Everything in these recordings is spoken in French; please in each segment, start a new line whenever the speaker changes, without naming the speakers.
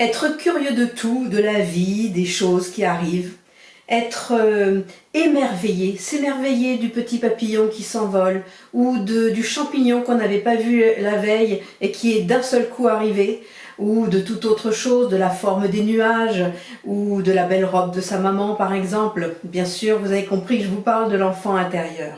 Être curieux de tout, de la vie, des choses qui arrivent. Être émerveillé, s'émerveiller du petit papillon qui s'envole ou du champignon qu'on n'avait pas vu la veille et qui est d'un seul coup arrivé, ou de toute autre chose, de la forme des nuages ou de la belle robe de sa maman par exemple. Bien sûr, vous avez compris que je vous parle de l'enfant intérieur.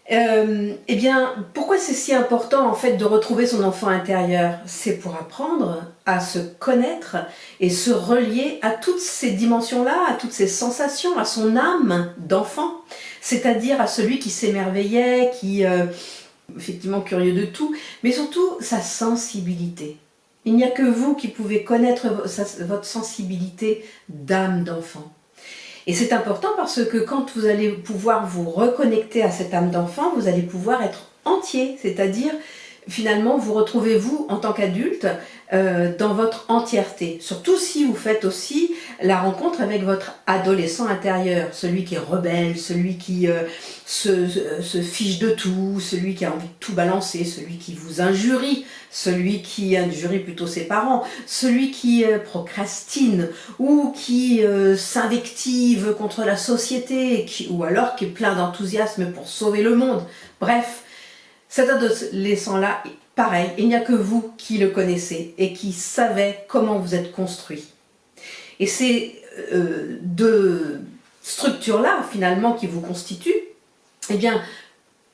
Eh bien, pourquoi c'est si important en fait de retrouver son enfant intérieur? C'est pour apprendre à se connaître et se relier à toutes ces dimensions-là, à toutes ces sensations, à son âme d'enfant, c'est-à-dire à celui qui s'émerveillait, qui effectivement curieux de tout, mais surtout sa sensibilité. Il n'y a que vous qui pouvez connaître votre sensibilité d'âme d'enfant. Et c'est important parce que quand vous allez pouvoir vous reconnecter à cette âme d'enfant, vous allez pouvoir être entier, c'est-à-dire finalement vous retrouvez-vous en tant qu'adulte dans votre entièreté. Surtout si vous faites aussi la rencontre avec votre adolescent intérieur, celui qui est rebelle, celui qui se fiche de tout, celui qui a envie de tout balancer, celui qui vous injurie, celui qui injurie plutôt ses parents, celui qui procrastine ou qui s'invective contre la société ou alors qui est plein d'enthousiasme pour sauver le monde. Bref, cet adolescent-là, pareil, il n'y a que vous qui le connaissez et qui savez comment vous êtes construit. Et ces deux structures-là, finalement, qui vous constituent, eh bien,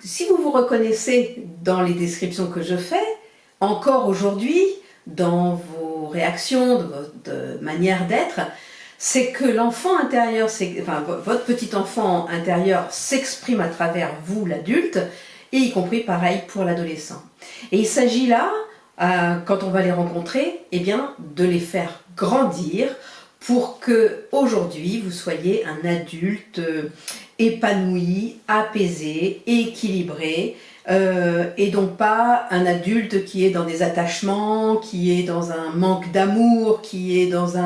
si vous vous reconnaissez dans les descriptions que je fais, encore aujourd'hui, dans vos réactions, dans votre manière d'être, c'est que l'enfant intérieur, enfin, votre petit enfant intérieur s'exprime à travers vous, l'adulte, et y compris pareil pour l'adolescent. Et il s'agit là, quand on va les rencontrer, eh bien, de les faire grandir pour que aujourd'hui vous soyez un adulte épanoui, apaisé, équilibré, et donc pas un adulte qui est dans des attachements, qui est dans un manque d'amour, qui est dans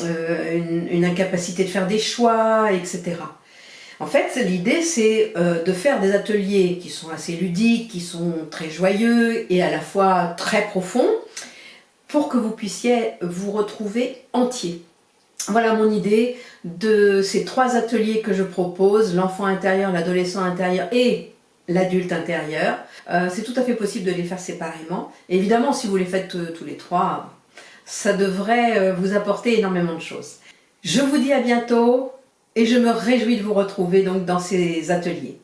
une incapacité de faire des choix, etc. En fait, l'idée, c'est de faire des ateliers qui sont assez ludiques, qui sont très joyeux et à la fois très profonds, pour que vous puissiez vous retrouver entier. Voilà mon idée de ces 3 ateliers que je propose, l'enfant intérieur, l'adolescent intérieur et l'adulte intérieur. C'est tout à fait possible de les faire séparément. Et évidemment, si vous les faites tous les 3, ça devrait vous apporter énormément de choses. Je vous dis à bientôt. Et je me réjouis de vous retrouver donc dans ces ateliers.